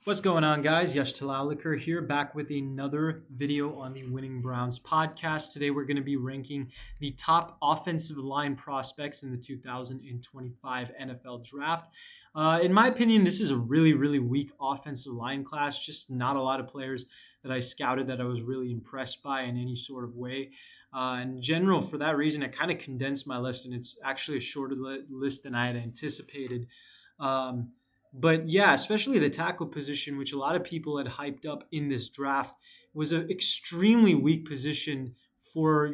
What's going on, guys? Yash Talalekar here, back with another video on the Winning Browns podcast. Today, we're going to be ranking the top offensive line prospects in the 2025 NFL Draft. In my opinion, this is a really weak offensive line class. Just not a lot of players that I scouted that I was really impressed by in any sort of way. In general, for that reason, I kind of condensed my list, and it's actually a shorter list than I had anticipated. But yeah, especially the tackle position, which a lot of people had hyped up in this draft, was an extremely weak position for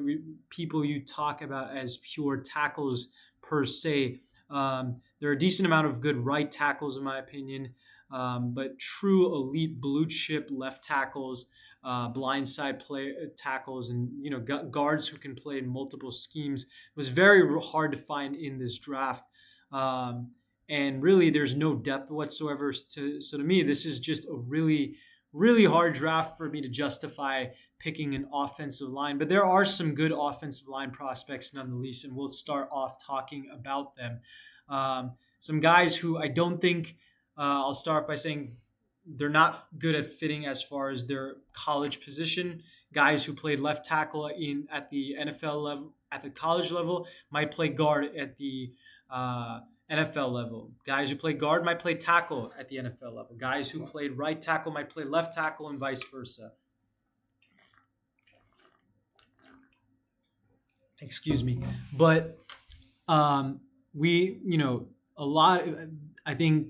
people you talk about as pure tackles per se. There are a decent amount of good right tackles, in my opinion, but true elite blue chip left tackles, blindside play tackles, and guards who can play in multiple schemes was very hard to find in this draft. Um, and really there's no depth whatsoever. So to me, this is just a really hard draft for me to justify picking an offensive line. But there are some good offensive line prospects nonetheless, and we'll start off talking about them. Some guys who I don't think I'll start by saying they're not good at fitting as far as their college position. Guys who played left tackle in at the NFL level, at the college level, might play guard at the NFL level. Guys who play guard might play tackle at the NFL level. Guys who played right tackle might play left tackle, and vice versa. Excuse me. But a lot. I think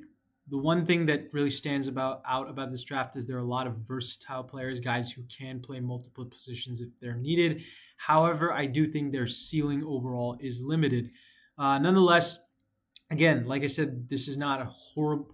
the one thing that really stands out about this draft is there are a lot of versatile players, guys who can play multiple positions if they're needed. However, I do think their ceiling overall is limited. Nonetheless, again, like I said, this is not a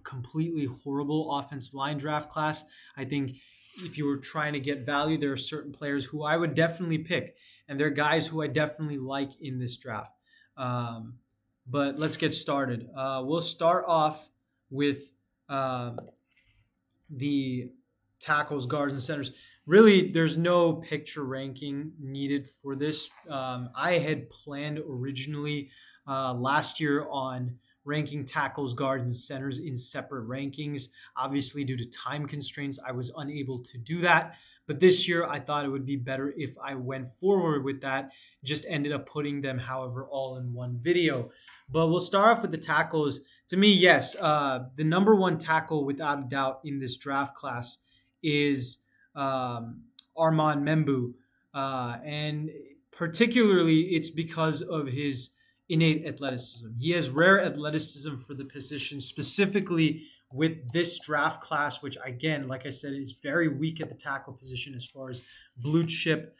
completely horrible offensive line draft class. I think if you were trying to get value, there are certain players who I would definitely pick, and there are guys who I definitely like in this draft. Um, but let's get started. We'll start off with the tackles, guards, and centers. Really, there's no picture ranking needed for this. I had planned originally last year on ranking tackles, guards, and centers in separate rankings. Obviously, due to time constraints, I was unable to do that. But this year, I thought it would be better if I went forward with that. Just ended up putting them, however, all in one video. But we'll start off with the tackles. To me, yes, the number one tackle without a doubt in this draft class is Armand Membu. And particularly, it's because of his innate athleticism. He has rare athleticism for the position, specifically with this draft class, which, again, like I said, is very weak at the tackle position as far as blue chip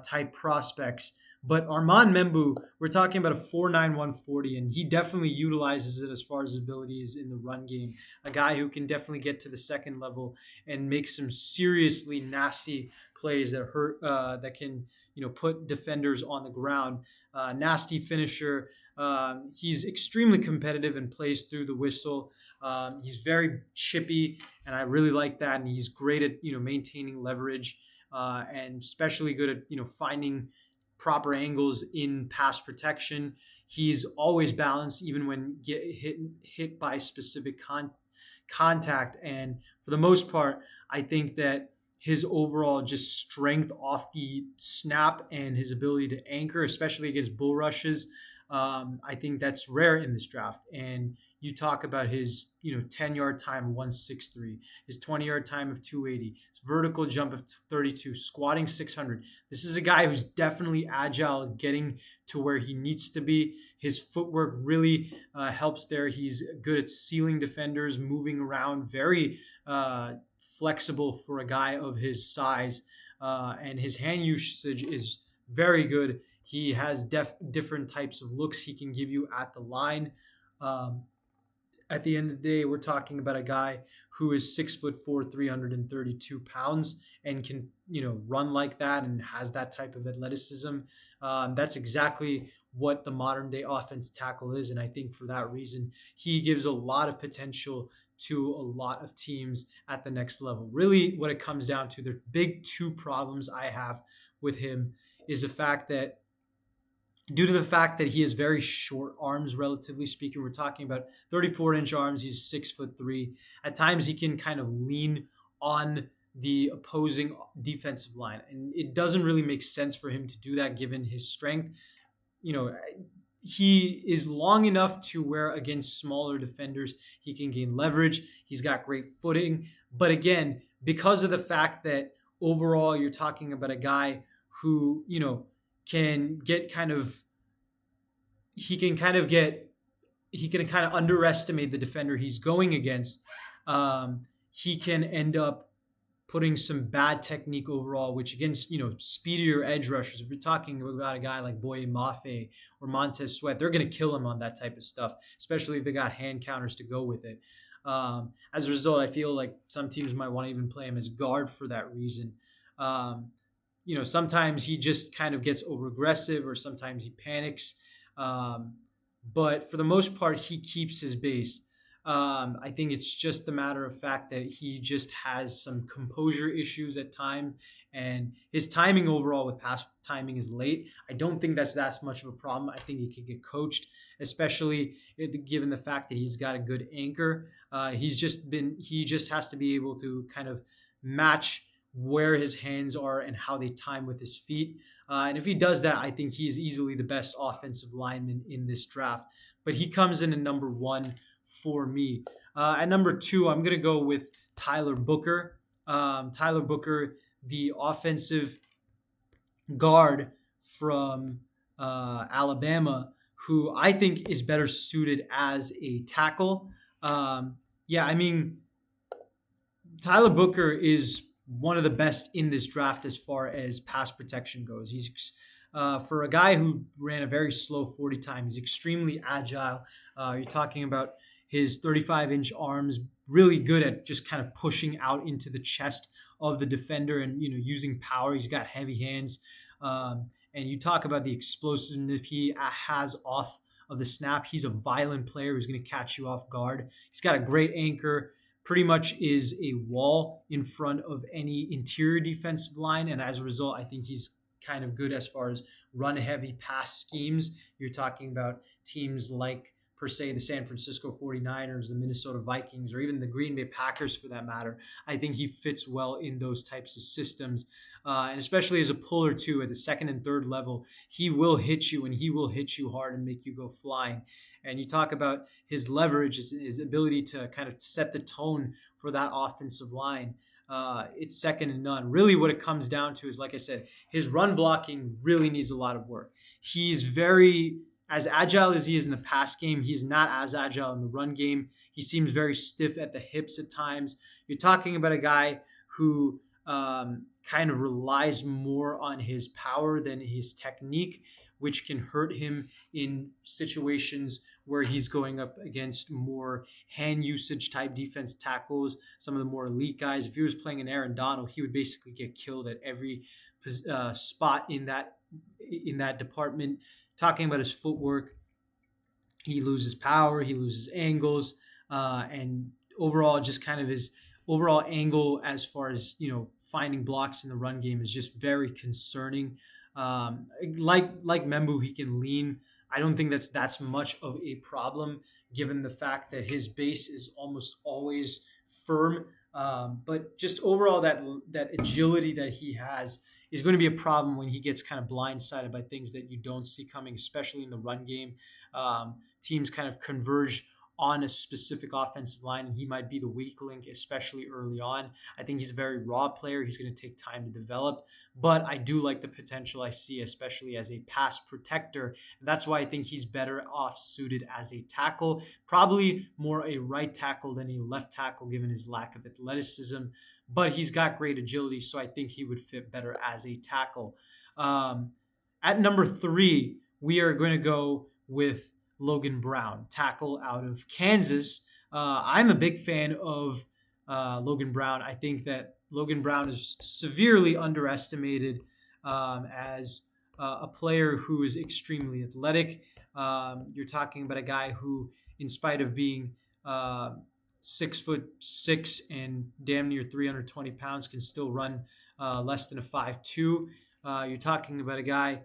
type prospects. But Armand Membu, we're talking about a 4.9 140, and he definitely utilizes it as far as his abilities in the run game. A guy who can definitely get to the second level and make some seriously nasty plays that hurt, that can put defenders on the ground. Nasty finisher. He's extremely competitive and plays through the whistle. He's very chippy, and I really like that. And he's great at maintaining leverage, and especially good at finding proper angles in pass protection. He's always balanced, even when get hit by specific contact. And for the most part, I think that his overall just strength off the snap and his ability to anchor, especially against bull rushes, I think that's rare in this draft. And you talk about his 10-yard time 163, his 20-yard time of 280, his vertical jump of 32, squatting 600. This is a guy who's definitely agile, getting to where he needs to be. His footwork really helps there. He's good at sealing defenders, moving around, very flexible for a guy of his size. And his hand usage is very good. He has different types of looks he can give you at the line. Um, at the end of the day, we're talking about a guy who is 6'4", 332 pounds, and can run like that and has that type of athleticism. That's exactly what the modern day offense tackle is, and I think for that reason, he gives a lot of potential to a lot of teams at the next level. Really, what it comes down to, the big two problems I have with him is the fact that due to the fact that he has very short arms, relatively speaking. We're talking about 34-inch arms. He's 6'3". At times, he can kind of lean on the opposing defensive line, and it doesn't really make sense for him to do that given his strength. You know, he is long enough to where against smaller defenders he can gain leverage. He's got great footing, but again, because of the fact that overall you're talking about a guy who can get kind of he can kind of get he can kind of underestimate the defender he's going against. He can end up putting some bad technique overall, which against speedier edge rushers, if you're talking about a guy like Boye Mafe or Montez Sweat, they're going to kill him on that type of stuff, especially if they got hand counters to go with it. As a result, I feel like some teams might want to even play him as guard for that reason. Um, sometimes he just kind of gets over aggressive, or sometimes he panics. Um, but for the most part, he keeps his base. I think it's just the matter of fact that he just has some composure issues at time, and his timing overall with pass timing is late. I don't think that's that much of a problem. I think he could get coached, especially given the fact that he's got a good anchor. He just has to be able to kind of match where his hands are and how they time with his feet. And if he does that, I think he is easily the best offensive lineman in this draft. But he comes in at number one for me. At number two, I'm going to go with Tyler Booker. Tyler Booker, the offensive guard from Alabama, who I think is better suited as a tackle. Yeah, I mean, Tyler Booker is one of the best in this draft as far as pass protection goes. He's for a guy who ran a very slow 40 time. He's extremely agile. You're talking about his 35-inch arms, really good at just kind of pushing out into the chest of the defender and using power. He's got heavy hands, and you talk about the explosiveness he has off of the snap. He's a violent player who's going to catch you off guard. He's got a great anchor, pretty much is a wall in front of any interior defensive line. And as a result, I think he's kind of good as far as run heavy pass schemes. You're talking about teams like, per se, the San Francisco 49ers, the Minnesota Vikings, or even the Green Bay Packers for that matter. I think he fits well in those types of systems. And especially as a puller, too, at the second and third level, he will hit you, and he will hit you hard and make you go flying. And you talk about his leverage, his ability to kind of set the tone for that offensive line. It's second to none. Really, what it comes down to is, like I said, his run blocking really needs a lot of work. He's very, as agile as he is in the pass game, he's not as agile in the run game. He seems very stiff at the hips at times. You're talking about a guy who kind of relies more on his power than his technique, which can hurt him in situations where he's going up against more hand usage type defense tackles, some of the more elite guys. If he was playing an Aaron Donald, he would basically get killed at every spot in that department. Talking about his footwork, he loses power, he loses angles, and overall, just kind of his overall angle as far as finding blocks in the run game is just very concerning. Like Membu, he can lean. I don't think that's much of a problem given the fact that his base is almost always firm. But just overall, that agility that he has is going to be a problem when he gets kind of blindsided by things that you don't see coming, especially in the run game. Teams kind of converge on a specific offensive line, and he might be the weak link, especially early on. I think he's a very raw player. He's going to take time to develop, but I do like the potential I see, especially as a pass protector. And that's why I think he's better off suited as a tackle, probably more a right tackle than a left tackle, given his lack of athleticism. But he's got great agility, so I think he would fit better as a tackle. Um, at number three, we are going to go with Logan Brown, tackle out of Kansas. I'm a big fan of Logan Brown. I think that Logan Brown is severely underestimated as a player who is extremely athletic. You're talking about a guy who, in spite of being 6'6" and damn near 320 pounds, can still run less than a 5'2". You're talking about a guy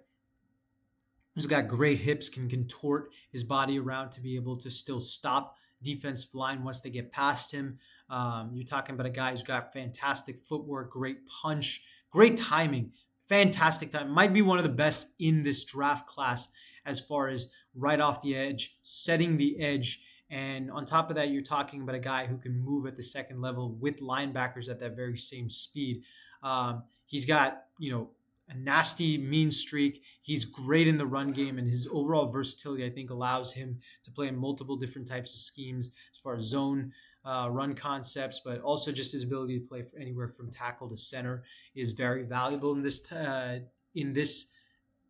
who's got great hips, can contort his body around to be able to still stop defensive line once they get past him. You're talking about a guy who's got fantastic footwork, great punch, great timing, fantastic time. Might be one of the best in this draft class as far as right off the edge, setting the edge. And on top of that, you're talking about a guy who can move at the second level with linebackers at that very same speed. He's got, a nasty, mean streak. He's great in the run game, and his overall versatility, I think, allows him to play in multiple different types of schemes as far as zone run concepts, but also just his ability to play for anywhere from tackle to center is very valuable in this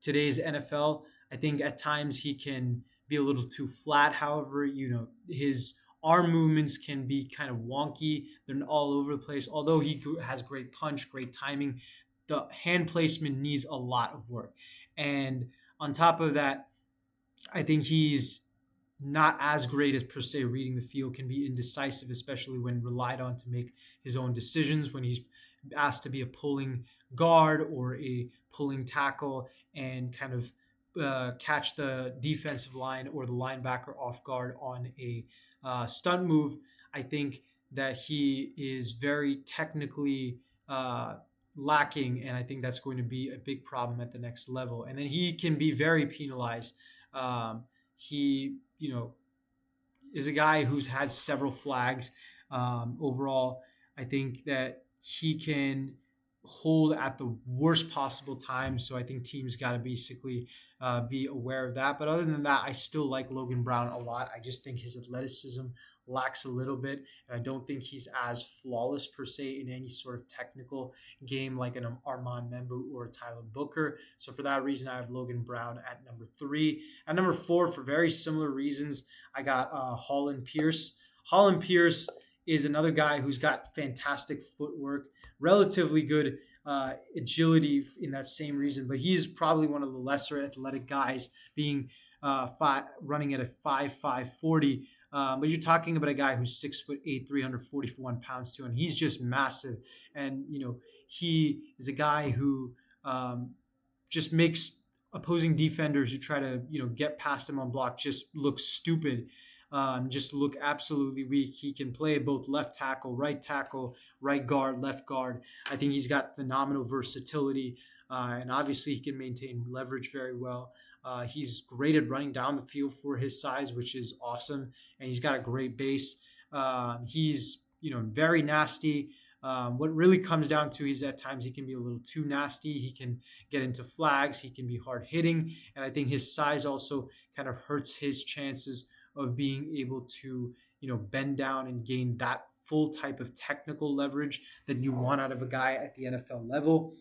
today's NFL. I think at times he can be a little too flat. However, his arm movements can be kind of wonky. They're all over the place. Although he has great punch, great timing, the hand placement needs a lot of work. And on top of that, I think he's not as great as per se reading the field, can be indecisive, especially when relied on to make his own decisions when he's asked to be a pulling guard or a pulling tackle and kind of catch the defensive line or the linebacker off guard on a stunt move. I think that he is very technically lacking, and I think that's going to be a big problem at the next level. And then he can be very penalized. He, is a guy who's had several flags. Overall, I think that he can hold at the worst possible time. So I think teams got to basically be aware of that. But other than that, I still like Logan Brown a lot. I just think his athleticism lacks a little bit, and I don't think he's as flawless per se in any sort of technical game like an Armand Membu or a Tyler Booker. So for that reason, I have Logan Brown at number 3. At number 4, for very similar reasons, I got Holland Pierce. Holland Pierce is another guy who's got fantastic footwork, relatively good agility in that same reason, but he's probably one of the lesser athletic guys, being running at a 5'5", 40. But you're talking about a guy who's 6'8", 341 pounds too, and he's just massive. And he is a guy who just makes opposing defenders who try to get past him on block just look stupid, just look absolutely weak. He can play both left tackle, right guard, left guard. I think he's got phenomenal versatility, and obviously he can maintain leverage very well. He's great at running down the field for his size, which is awesome, and he's got a great base. He's very nasty. What really comes down to is at times he can be a little too nasty. He can get into flags. He can be hard hitting, and I think his size also kind of hurts his chances of being able to bend down and gain that full type of technical leverage that you want out of a guy at the NFL level.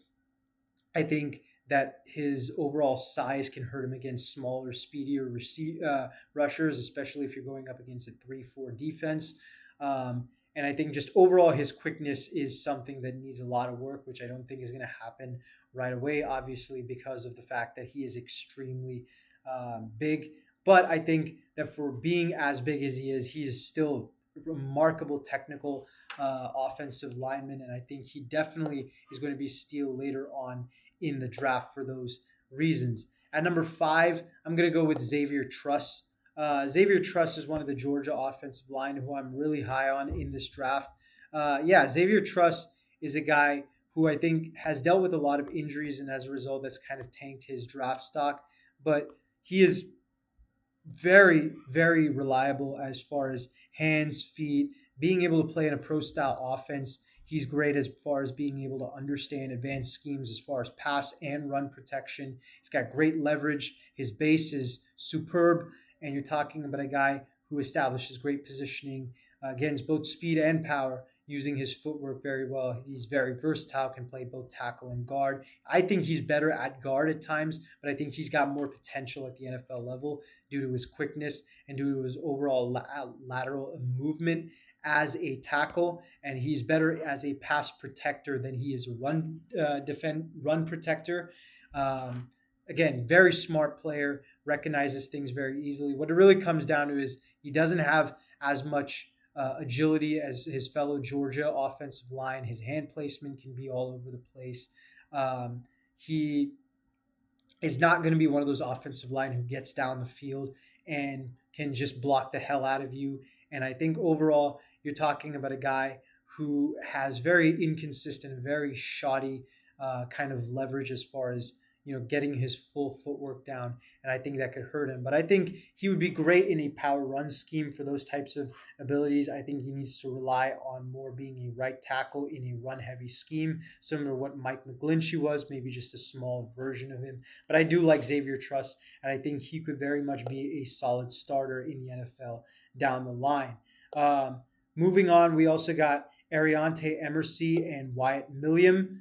I think that his overall size can hurt him against smaller, speedier rushers, especially if you're going up against a 3-4 defense. And I think just overall his quickness is something that needs a lot of work, which I don't think is going to happen right away, obviously, because of the fact that he is extremely big. But I think that for being as big as he is still a remarkable technical offensive lineman. And I think he definitely is going to be steal later on in the draft for those reasons. At number 5, I'm going to go with Xavier Truss. Xavier Truss is one of the Georgia offensive line who I'm really high on in this draft. Xavier Truss is a guy who I think has dealt with a lot of injuries, and as a result, that's kind of tanked his draft stock. But he is very, very reliable as far as hands, feet, being able to play in a pro-style offense. He's great as far as being able to understand advanced schemes as far as pass and run protection. He's got great leverage. His base is superb. And you're talking about a guy who establishes great positioning against both speed and power, using his footwork very well. He's very versatile, can play both tackle and guard. I think he's better at guard at times, but I think he's got more potential at the NFL level due to his quickness and due to his overall lateral movement as a tackle, and he's better as a pass protector than he is a run protector. Again, very smart player, recognizes things very easily. What it really comes down to is he doesn't have as much agility as his fellow Georgia offensive line. His hand placement can be all over the place. He is not going to be one of those offensive line who gets down the field and can just block the hell out of you. And I think overall, you're talking about a guy who has very inconsistent, very shoddy kind of leverage as far as getting his full footwork down, and I think that could hurt him. But I think he would be great in a power run scheme for those types of abilities. I think he needs to rely on more being a right tackle in a run heavy scheme, similar to what Mike McGlinchey was, maybe just a small version of him. But I do like Xavier Truss, and I think he could very much be a solid starter in the NFL down the line. Um, Moving on, we also got Ariante Emersy and Wyatt Milliam,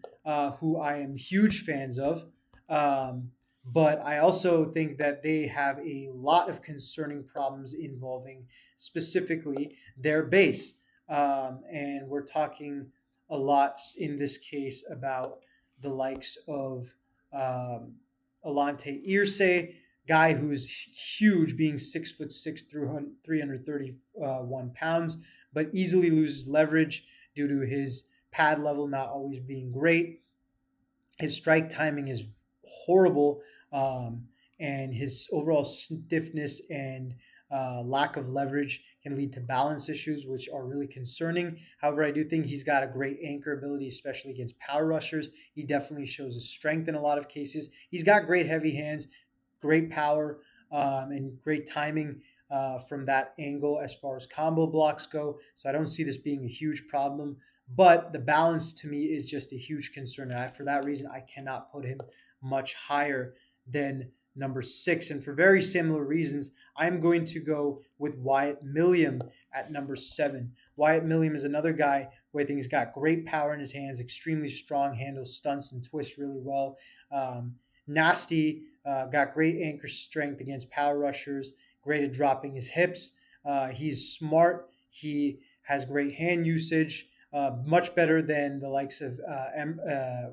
who I am huge fans of. Um, but I also think that they have a lot of concerning problems involving specifically their base. And we're talking a lot in this case about the likes of um, Alante Irsay, guy who's huge, being 6'6", 331 pounds, but easily loses leverage due to his pad level not always being great. His strike timing is horrible, and his overall stiffness and lack of leverage can lead to balance issues, which are really concerning. However, I do think he's got a great anchor ability, especially against power rushers. He definitely shows his strength in a lot of cases. He's got great heavy hands, great power, and great timing from that angle as far as combo blocks go. So I don't see this being a huge problem. But the balance to me is just a huge concern. And for that reason, I cannot put him much higher than number 6. And for very similar reasons, I'm going to go with Wyatt Milliam at number 7. Wyatt Milliam is another guy who I think has got great power in his hands, extremely strong, handles stunts and twists really well. Nasty, got great anchor strength against power rushers, great at dropping his hips. He's smart. He has great hand usage, much better than the likes of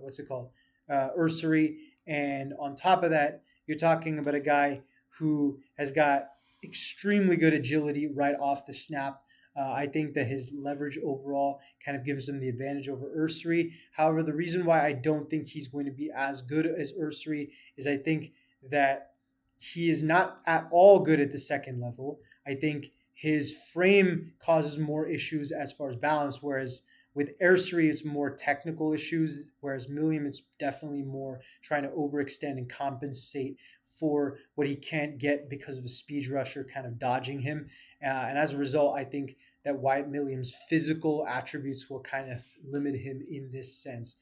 what's it called, Ursary. And on top of that, you're talking about a guy who has got extremely good agility right off the snap. I think that his leverage overall kind of gives him the advantage over Ursary. However, the reason why I don't think he's going to be as good as Ursary is I think that he is not at all good at the second level. I think his frame causes more issues as far as balance, whereas with Ursary, it's more technical issues, whereas Milliam, it's definitely more trying to overextend and compensate for what he can't get because of a speed rusher kind of dodging him. And as a result, I think that Wyatt Milliam's physical attributes will kind of limit him in this sense.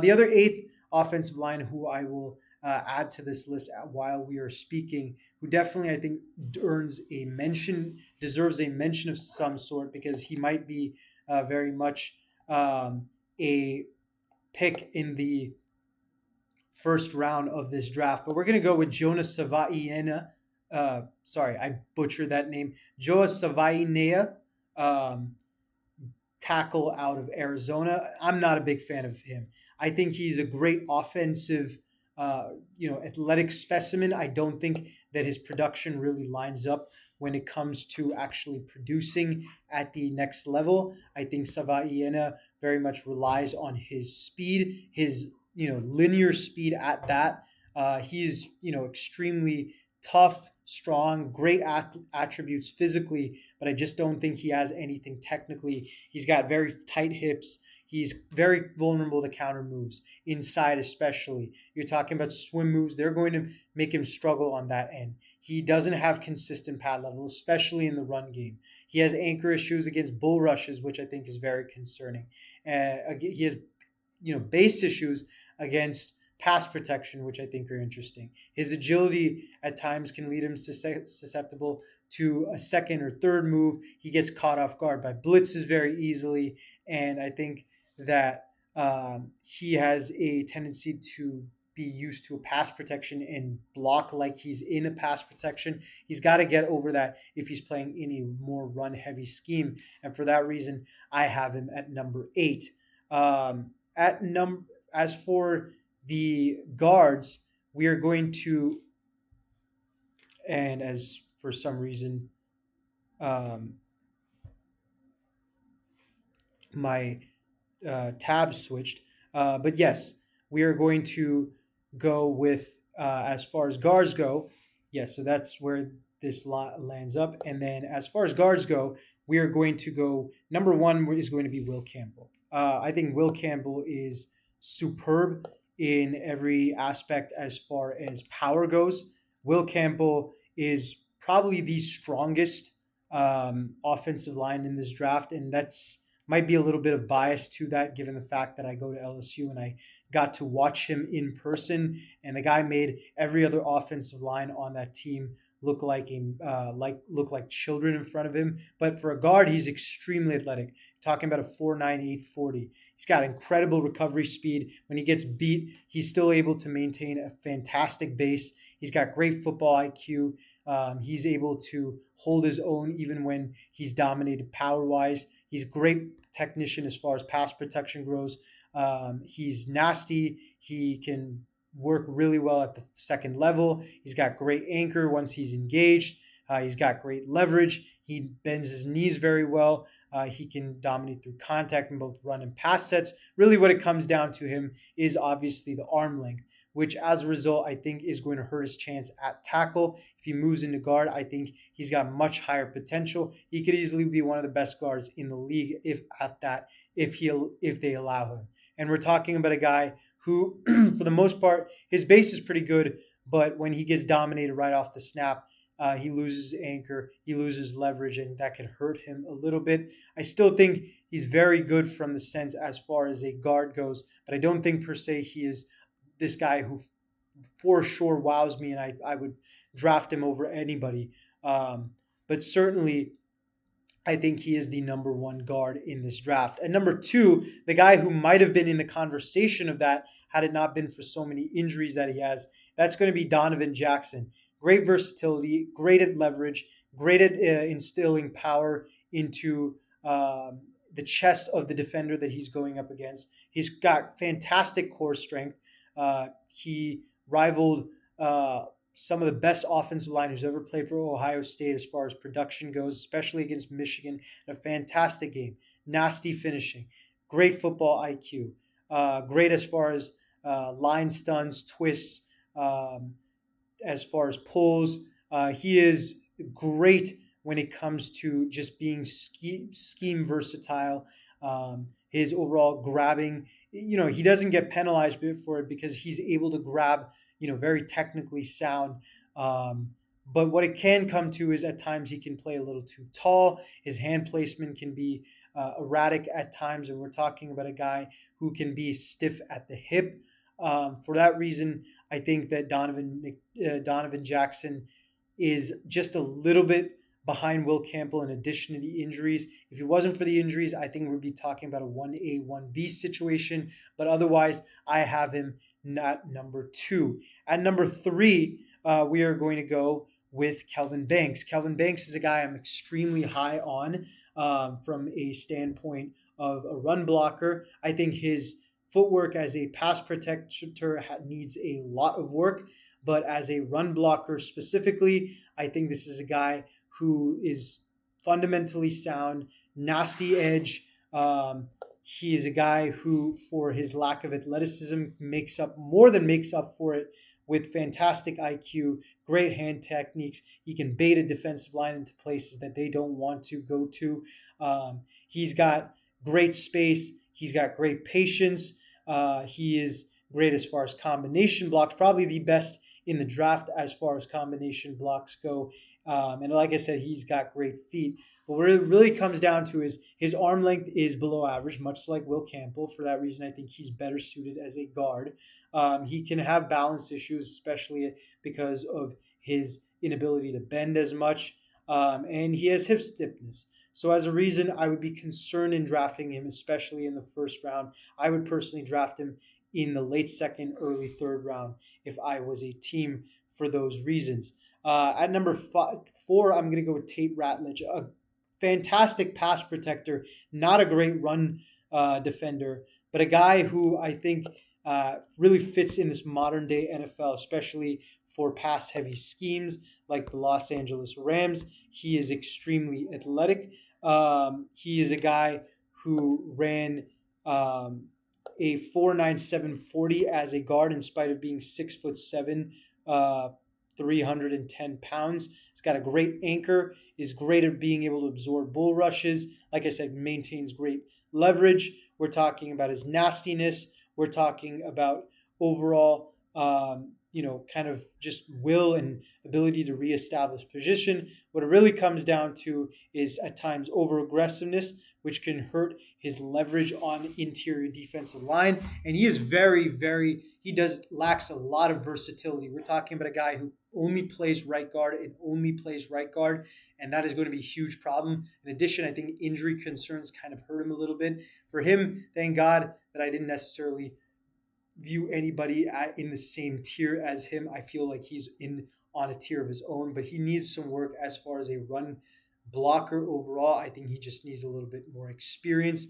The other eighth offensive line who I will add to this list while we are speaking, who definitely I think earns a mention, deserves a mention of some sort because he might be very much a pick in the first round of this draft. But we're going to go with Jonas Savaiena. Sorry, I butchered that name. Joa Savaienea, um, tackle out of Arizona. I'm not a big fan of him. I think he's a great offensive, athletic specimen. I don't think that his production really lines up when it comes to actually producing at the next level. I think Savaiena very much relies on his speed, his linear speed at that. He's extremely tough, strong, great attributes physically, but I just don't think he has anything technically. He's got very tight hips. He's very vulnerable to counter moves, inside especially. You're talking about swim moves. They're going to make him struggle on that end. He doesn't have consistent pad level, especially in the run game. He has anchor issues against bull rushes, which I think is very concerning. He has, base issues against pass protection, which I think are interesting. His agility at times can lead him susceptible to a second or third move. He gets caught off guard by blitzes very easily, and I think that he has a tendency to be used to a pass protection and block like he's in a pass protection. He's got to get over that if he's playing in a more run heavy scheme. And for that reason, I have him at number 8. As for the guards, we are going to, and as for some reason, um, my tab switched. But yes, we are going to go with as far as guards go, yes, so that's where this lot lands up. And then as far as guards go, we are going to go number one is going to be Will Campbell. I think Will Campbell is superb in every aspect as far as power goes. Will Campbell is probably the strongest offensive line in this draft, and that's might be a little bit of bias to that, given the fact that I go to LSU and I got to watch him in person, and the guy made every other offensive line on that team look like children in front of him. But for a guard, he's extremely athletic. Talking about a 4.9 840. He's got incredible recovery speed. When he gets beat, he's still able to maintain a fantastic base. He's got great football IQ. He's able to hold his own even when he's dominated power wise. He's a great technician as far as pass protection goes. He's nasty. He can work really well at the second level. He's got great anchor once he's engaged. He's got great leverage. He bends his knees very well. He can dominate through contact in both run and pass sets. Really, what it comes down to him is obviously the arm length, which as a result, I think is going to hurt his chance at tackle. If he moves into guard, I think he's got much higher potential. He could easily be one of the best guards in the league if they allow him. And we're talking about a guy who, for the most part, his base is pretty good, but when he gets dominated right off the snap, he loses anchor, he loses leverage, and that could hurt him a little bit. I still think he's very good from the sense as far as a guard goes, but I don't think per se he is this guy who for sure wows me, and I would draft him over anybody. But certainly, I think he is the number one guard in this draft. And number two, the guy who might have been in the conversation of that had it not been for so many injuries that he has, that's going to be Donovan Jackson. Great versatility, great at leverage, great at instilling power into the chest of the defender that he's going up against. He's got fantastic core strength. He rivaled some of the best offensive line who's ever played for Ohio State as far as production goes, especially against Michigan. A fantastic game, nasty finishing, great football IQ, great as far as line stuns, twists, as far as pulls. He is great when it comes to just being scheme versatile. His overall grabbing, he doesn't get penalized for it because he's able to grab, very technically sound. But what it can come to is at times he can play a little too tall. His hand placement can be erratic at times, and we're talking about a guy who can be stiff at the hip. For that reason, I think that Donovan Jackson is just a little bit behind Will Campbell in addition to the injuries. If it wasn't for the injuries, I think we'd be talking about a 1A, 1B situation. But otherwise, I have him at number two. At number three, we are going to go with Kelvin Banks. Kelvin Banks is a guy I'm extremely high on from a standpoint of a run blocker. I think his footwork as a pass protector needs a lot of work, but as a run blocker specifically, I think this is a guy who is fundamentally sound, nasty edge. He is a guy who, for his lack of athleticism, more than makes up for it with fantastic IQ, great hand techniques. He can bait a defensive line into places that they don't want to go to. He's got great space. He's got great patience. He is great as far as combination blocks, probably the best in the draft as far as combination blocks go. And like I said, he's got great feet. But what it really comes down to is his arm length is below average, much like Will Campbell. For that reason, I think he's better suited as a guard. He can have balance issues, especially because of his inability to bend as much. And he has hip stiffness. So as a reason, I would be concerned in drafting him, especially in the first round. I would personally draft him in the late second, early third round if I was a team for those reasons. At number four, I'm going to go with Tate Ratledge, a fantastic pass protector, not a great run defender, but a guy who I think really fits in this modern day NFL, especially for pass heavy schemes like the Los Angeles Rams. He is extremely athletic. He is a guy who ran a 4.9740 as a guard in spite of being 6'7", 310 pounds. He's got a great anchor, is great at being able to absorb bull rushes. Like I said, maintains great leverage. We're talking about his nastiness. We're talking about overall, kind of just will and ability to reestablish position. What it really comes down to is at times over aggressiveness, which can hurt his leverage on interior defensive line. And he is he does lacks a lot of versatility. We're talking about a guy who only plays right guard and only plays right guard, and that is going to be a huge problem. In addition, I think injury concerns kind of hurt him a little bit. For him, thank God that I didn't necessarily view anybody in the same tier as him. I feel like he's in on a tier of his own, but he needs some work as far as a run blocker overall. I think he just needs a little bit more experience.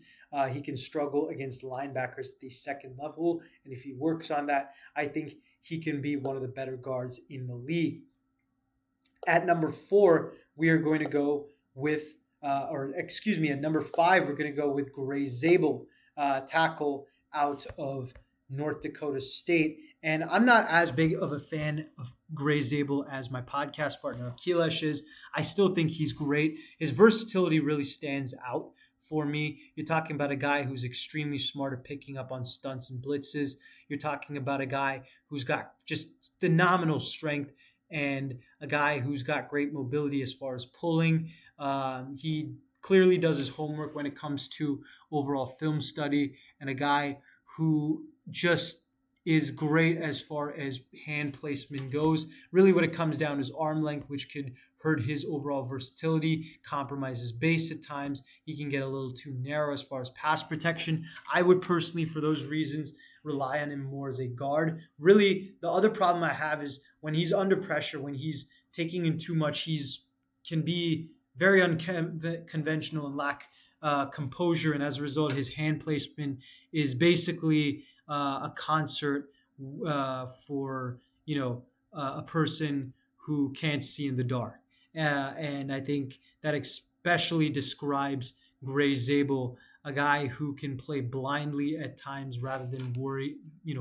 He can struggle against linebackers at the second level, and if he works on that, I think he can be one of the better guards in the league. At number 4, we are going to go with, at number 5, we're going to go with Gray Zabel, tackle out of North Dakota State. And I'm not as big of a fan of Gray Zabel as my podcast partner Akilesh is. I still think he's great. His versatility really stands out for me. You're talking about a guy who's extremely smart at picking up on stunts and blitzes. You're talking about a guy who's got just phenomenal strength and a guy who's got great mobility as far as pulling. He clearly does his homework when it comes to overall film study, and a guy who just is great as far as hand placement goes. Really what it comes down is arm length, which could hurt his overall versatility, compromise his base at times. He can get a little too narrow as far as pass protection. I would personally, for those reasons, rely on him more as a guard. Really, the other problem I have is when he's under pressure, when he's taking in too much, he's can be very unconventional and lack composure, and as a result, his hand placement is basically a concert for a person who can't see in the dark. And I think that especially describes Gray Zabel, a guy who can play blindly at times rather than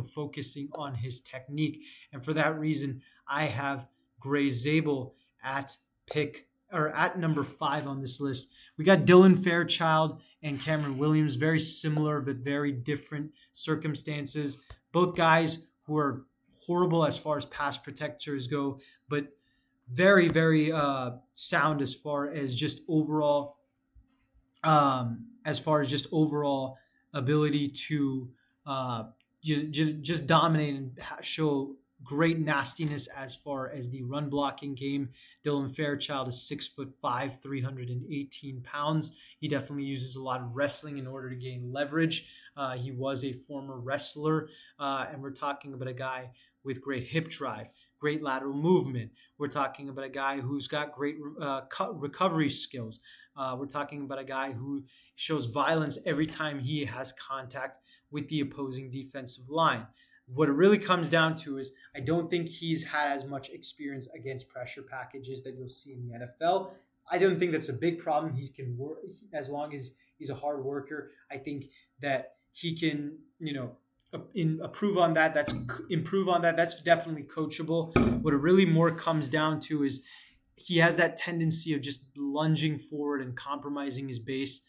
focusing on his technique. And for that reason, I have Gray Zabel at pick or at number 5 on this list. We got Dylan Fairchild and Cameron Williams, very similar but very different circumstances. Both guys who are horrible as far as pass protectors go, but very sound as far as just overall ability to just dominate and show great nastiness as far as the run blocking game. Dylan Fairchild is 6'5", 318 pounds. He definitely uses a lot of wrestling in order to gain leverage. He was a former wrestler, and we're talking about a guy with great hip drive, great lateral movement. We're talking about a guy who's got great recovery skills. We're talking about a guy who shows violence every time he has contact with the opposing defensive line. What it really comes down to is I don't think he's had as much experience against pressure packages that you'll see in the NFL. I don't think that's a big problem. He can work as long as he's a hard worker. I think that he can, improve on that. That's definitely coachable. What it really more comes down to is he has that tendency of just lunging forward and compromising his base,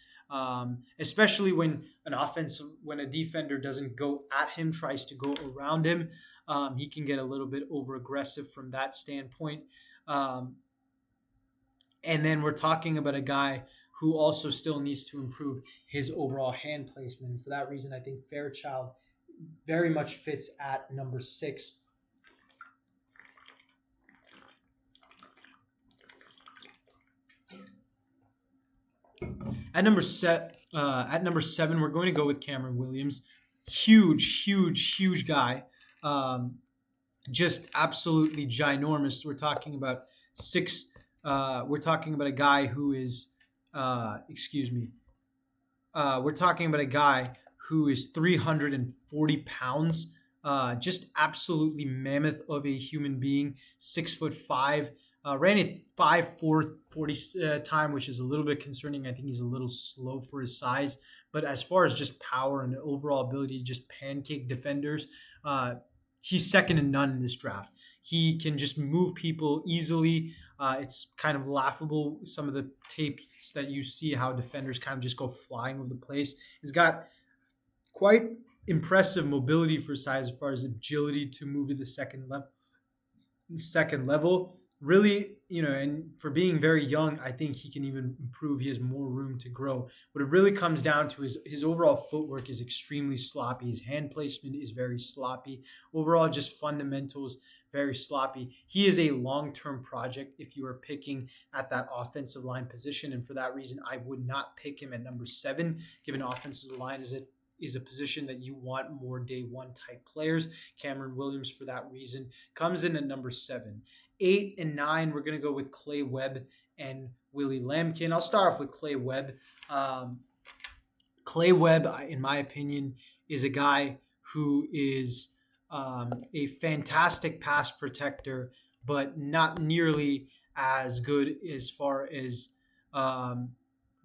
especially when a defender doesn't go at him, tries to go around him. He can get a little bit over aggressive from that standpoint. And then we're talking about a guy who also still needs to improve his overall hand placement. And for that reason, I think Fairchild very much fits at number 6. At number 7, we're going to go with Cameron Williams. Huge guy. Just absolutely ginormous. We're talking about a guy who is, we're talking about a guy who is 340 pounds. Just absolutely mammoth of a human being. 6'5". Ran a 5.4 40 time, which is a little bit concerning. I think he's a little slow for his size, But as far as just power and overall ability to just pancake defenders, uh, he's second to none in this draft. He can just move people easily. It's kind of laughable, some of the tapes that you see, how defenders kind of just go flying over the place. He's got quite impressive mobility for size, as far as agility to move to the second level. Really, and for being very young, I think he can even improve. He has more room to grow. What it really comes down to is his overall footwork is extremely sloppy. His hand placement is very sloppy. Overall, just fundamentals, very sloppy. He is a long term project if you are picking at that offensive line position. And for that reason, I would not pick him at number 7, given offensive line is a position that you want more day one type players. Cameron Williams, for that reason, comes in at number 7. 8 and 9, we're going to go with Clay Webb and Willie Lampkin. I'll start off with Clay Webb. Um, Clay Webb, in my opinion, is a guy who is a fantastic pass protector, but not nearly as good as far as um,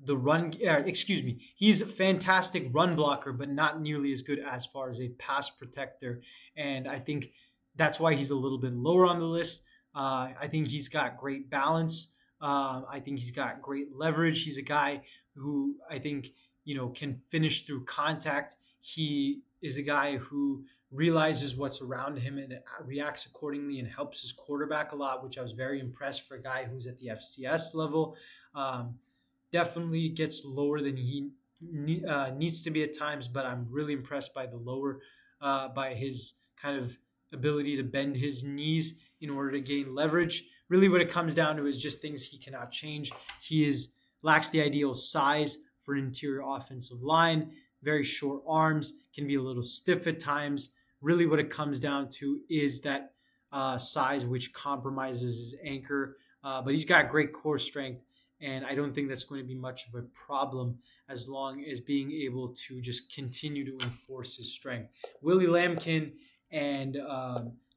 the run. Excuse me. He's a fantastic run blocker, but not nearly as good as far as a pass protector. And I think that's why he's a little bit lower on the list. I think he's got great balance. I think he's got great leverage. He's a guy who I think can finish through contact. He is a guy who realizes what's around him and reacts accordingly and helps his quarterback a lot, which I was very impressed for a guy who's at the FCS level. Um, Definitely gets lower than he needs to be at times, but I'm really impressed by the lower, by his kind of ability to bend his knees in order to gain leverage. Really, what it comes down to is just things he cannot change. He is lacks the ideal size for an interior offensive line, very short arms, can be a little stiff at times. Really, what it comes down to is that size, which compromises his anchor. But he's got great core strength, and I don't think that's going to be much of a problem as long as being able to just continue to enforce his strength. Willie Lampkin and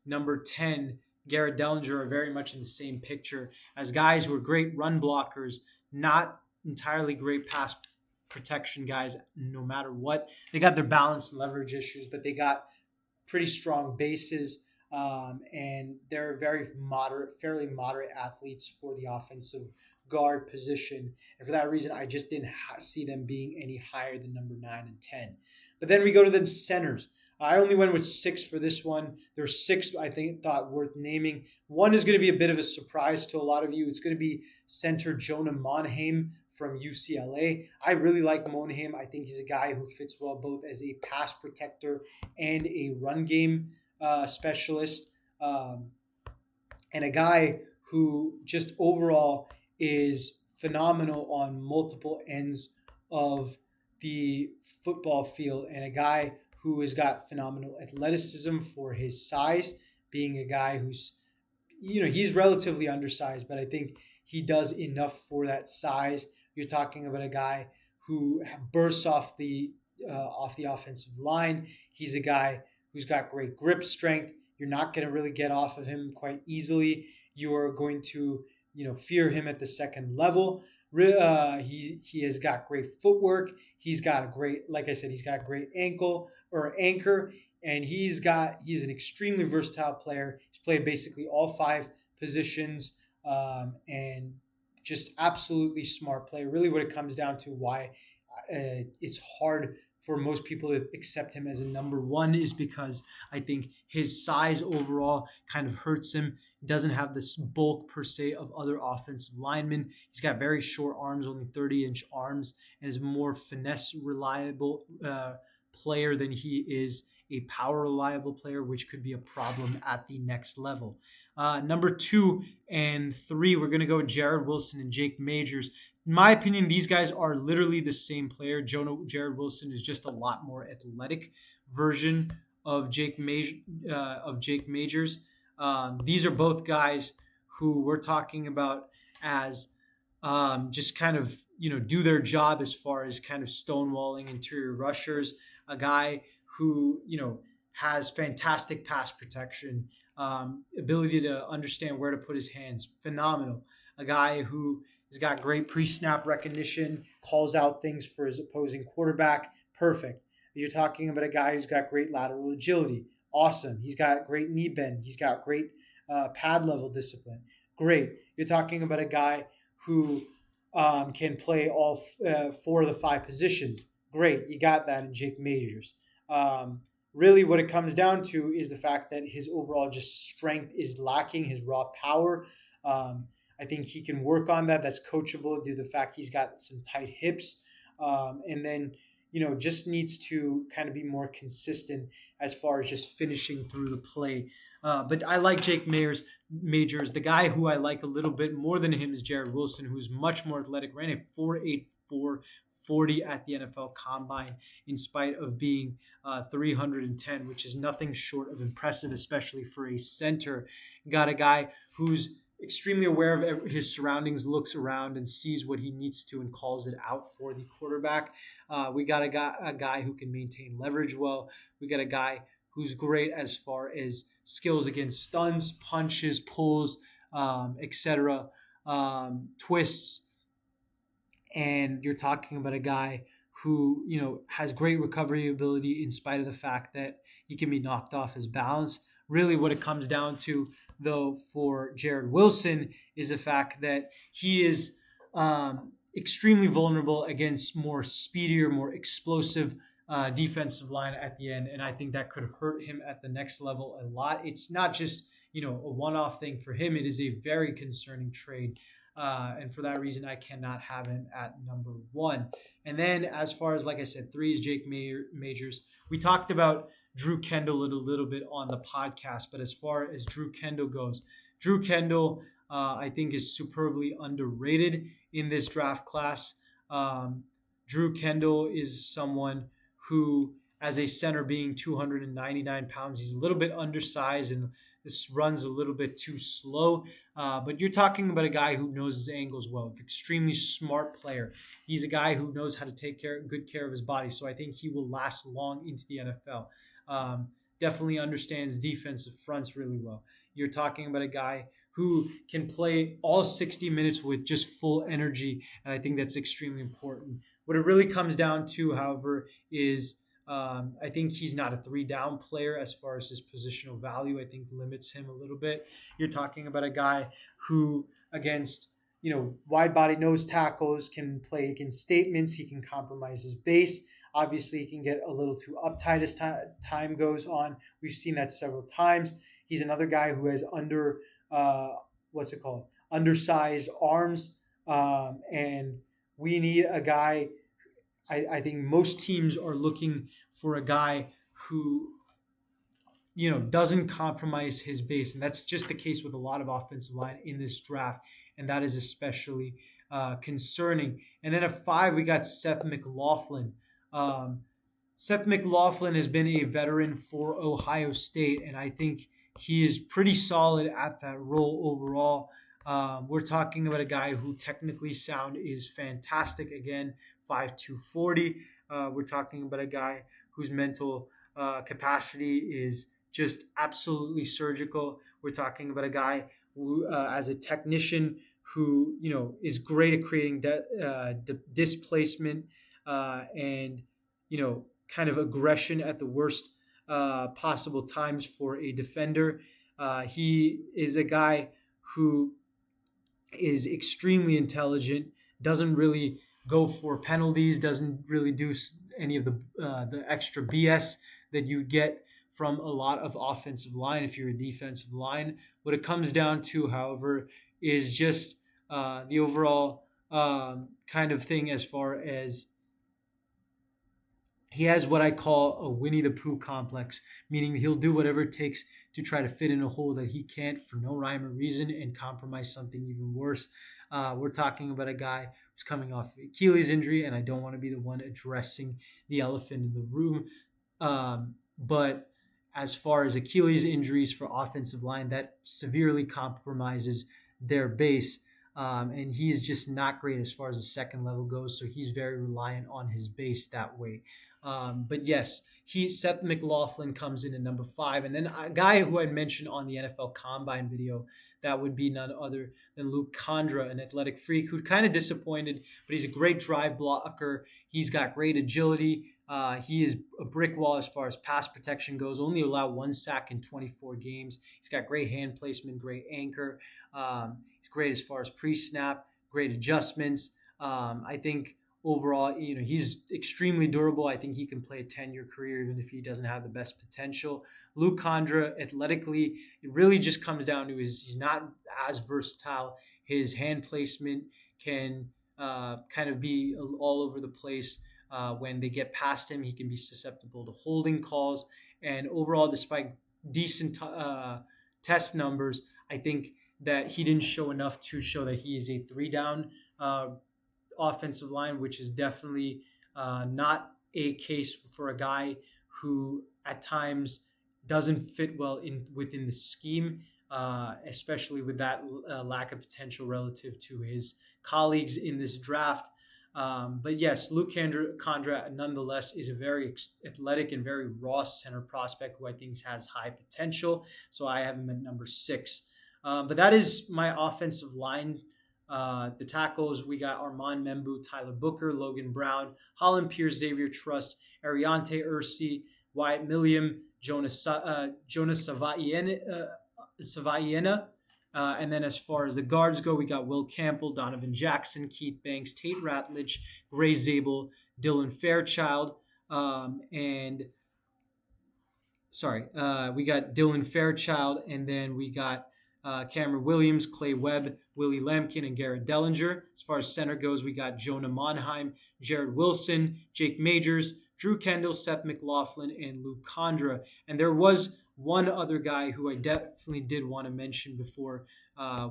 number 10, Garrett Dellinger, are very much in the same picture as guys who are great run blockers, not entirely great pass protection guys no matter what. They got their balance and leverage issues, but they got pretty strong bases. And they're very moderate, fairly moderate athletes for the offensive guard position. And for that reason, I just didn't see them being any higher than number 9 and 10. But then we go to the centers. I only went with 6 for this one. There's 6 I thought worth naming. One is going to be a bit of a surprise to a lot of you. It's going to be center Jonah Monheim from UCLA. I really like Monheim. I think he's a guy who fits well both as a pass protector and a run game specialist, and a guy who just overall is phenomenal on multiple ends of the football field, and a guy who has got phenomenal athleticism for his size, being a guy who's, he's relatively undersized, but I think he does enough for that size. You're talking about a guy who bursts off the offensive line. He's a guy who's got great grip strength. You're not going to really get off of him quite easily. You are going to, fear him at the second level. He has got great footwork. He's got a great, like I said, he's got great ankle or anchor, and he's an extremely versatile player. He's played basically all 5 positions, and just absolutely smart player. Really, what it comes down to why it's hard for most people to accept him as a number 1 is because I think his size overall kind of hurts him. Doesn't have this bulk per se of other offensive linemen. He's got very short arms, only 30-inch arms, and is more finesse reliable player than he is a power reliable player, which could be a problem at the next level. Number 2 and 3, we're going to go Jared Wilson and Jake Majors. In my opinion, these guys are literally the same player. Jared Wilson is just a lot more athletic version of Jake Majors. These are both guys who we're talking about as just kind of do their job as far as kind of stonewalling interior rushers. A guy who has fantastic pass protection, ability to understand where to put his hands, phenomenal. A guy who He's got great pre-snap recognition, calls out things for his opposing quarterback. Perfect. You're talking about a guy who's got great lateral agility. Awesome. He's got great knee bend. He's got great pad level discipline. Great. You're talking about a guy who can play all four of the five positions. Great. You got that in Jake Majors. Um, Really, what it comes down to is the fact that his overall just strength is lacking, his raw power. I think he can work on that. That's coachable due to the fact he's got some tight hips. And then, just needs to kind of be more consistent as far as just finishing through the play. But I like Jake Majors. The guy who I like a little bit more than him is Jared Wilson, who's much more athletic, ran a 4.84 40 at the NFL Combine, in spite of being 310, which is nothing short of impressive, especially for a center. Got a guy who's extremely aware of his surroundings, looks around and sees what he needs to and calls it out for the quarterback. We got a guy who can maintain leverage well. We got a guy who's great as far as skills against stuns, punches, pulls, etc., twists. And you're talking about a guy who has great recovery ability in spite of the fact that he can be knocked off his balance. Really, what it comes down to, though, for Jared Wilson is the fact that he is extremely vulnerable against more speedier, more explosive defensive line at the end, and I think that could hurt him at the next level a lot. It's not just a one-off thing for him; it is a very concerning trade. And for that reason, I cannot have him at number one. And then, as far as, like I said, three is Jake Majors. We talked about Drew Kendall a little bit on the podcast, but as far as Drew Kendall goes, Drew Kendall, I think, is superbly underrated in this draft class. Drew Kendall is someone who, as a center being 299 pounds, he's a little bit undersized and this runs a little bit too slow. But you're talking about a guy who knows his angles well, extremely smart player. He's a guy who knows how to take good care of his body. So I think he will last long into the NFL. Definitely understands defensive fronts really well. You're talking about a guy who can play all 60 minutes with just full energy, and I think that's extremely important. What it really comes down to, however, is I think he's not a three-down player as far as his positional value. I think limits him a little bit. You're talking about a guy who, against wide body nose tackles, can play against statements. He can compromise his base. Obviously, he can get a little too uptight as time goes on. We've seen that several times. He's another guy who has undersized arms, and we need a guy. I think most teams are looking for a guy who doesn't compromise his base, and that's just the case with a lot of offensive line in this draft, and that is especially concerning. And then at 5, we got Seth McLaughlin. Seth McLaughlin has been a veteran for Ohio State, and I think he is pretty solid at that role overall. We're talking about a guy who technically sound is fantastic. Again, 5'2", 40. We're talking about a guy whose mental capacity is just absolutely surgical. We're talking about a guy who, as a technician, who is great at creating displacement and kind of aggression at the worst possible times for a defender. He is a guy who is extremely intelligent, doesn't really go for penalties, doesn't really do any of the extra BS that you get from a lot of offensive line if you're a defensive line. What it comes down to, however, is just the overall kind of thing as far as he has what I call a Winnie the Pooh complex, meaning he'll do whatever it takes to try to fit in a hole that he can't for no rhyme or reason and compromise something even worse. We're talking about a guy who's coming off Achilles injury, and I don't want to be the one addressing the elephant in the room. But as far as Achilles injuries for offensive line, that severely compromises their base. And he is just not great as far as the second level goes, so he's very reliant on his base that way. But yes, Seth McLaughlin comes in at number 5, and then a guy who I mentioned on the NFL Combine video that would be none other than Luke Condra, an athletic freak who kind of disappointed, but he's a great drive blocker. He's got great agility. He is a brick wall as far as pass protection goes. Only allowed one sack in 24 games. He's got great hand placement, great anchor. He's great as far as pre-snap, great adjustments. I think overall, he's extremely durable. I think he can play a 10-year career even if he doesn't have the best potential. Luke Condra, athletically, it really just comes down to he's not as versatile. His hand placement can kind of be all over the place. When they get past him, he can be susceptible to holding calls. And overall, despite decent test numbers, I think that he didn't show enough to show that he is a three down offensive line, which is definitely not a case for a guy who at times doesn't fit well in within the scheme, especially with that lack of potential relative to his colleagues in this draft. But yes, Luke Condra nonetheless is a very athletic and very raw center prospect who I think has high potential. So I have him at number 6. But that is my offensive line. The tackles, we got Armand Membu, Tyler Booker, Logan Brown, Holland Pierce, Xavier Trust, Ariante Ursi, Wyatt Milliam, Jonas Savaiena. And then as far as the guards go, we got Will Campbell, Donovan Jackson, Keith Banks, Tate Ratledge, Gray Zabel, Dylan Fairchild, and we got Dylan Fairchild, and then we got Cameron Williams, Clay Webb, Willie Lampkin, and Garrett Dellinger. As far as center goes, we got Jonah Monheim, Jared Wilson, Jake Majors, Drew Kendall, Seth McLaughlin, and Luke Condra. And there was one other guy who I definitely did want to mention before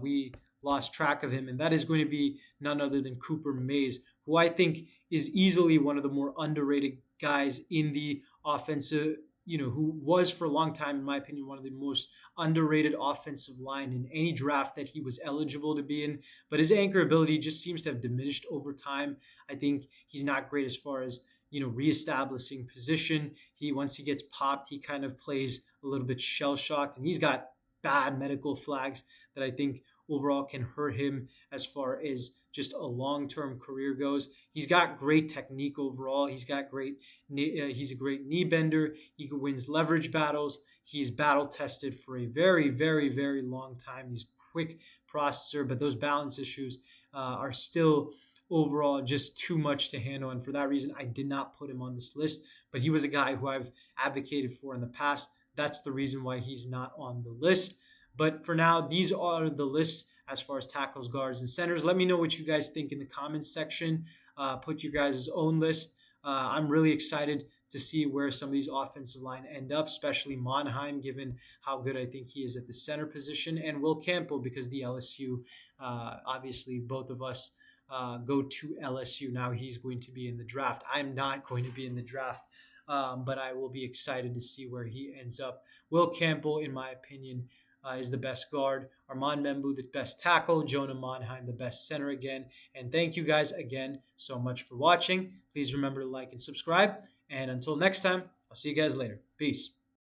we lost track of him, and that is going to be none other than Cooper Mays, who I think is easily one of the more underrated guys in the offensive, who was for a long time, in my opinion, one of the most underrated offensive line in any draft that he was eligible to be in. But his anchor ability just seems to have diminished over time. I think he's not great as far as reestablishing position. Once he gets popped, he kind of plays a little bit shell shocked, and he's got bad medical flags that I think overall can hurt him as far as just a long-term career goes. He's got great technique overall. He's a great knee bender. He wins leverage battles. He's battle tested for a very, very, very long time. He's a quick processor, but those balance issues are still overall just too much to handle. And for that reason, I did not put him on this list, but he was a guy who I've advocated for in the past. That's the reason why he's not on the list. But for now, these are the lists as far as tackles, guards, and centers. Let me know what you guys think in the comments section. Put your guys' own list. I'm really excited to see where some of these offensive line end up, especially Monheim, given how good I think he is at the center position, and Will Campbell, because the LSU, obviously both of us go to LSU. Now he's going to be in the draft. I'm not going to be in the draft, but I will be excited to see where he ends up. Will Campbell, in my opinion, is the best guard. Armand Membu, the best tackle. Jonah Monheim, the best center again. And thank you guys again so much for watching. Please remember to like and subscribe. And until next time, I'll see you guys later. Peace.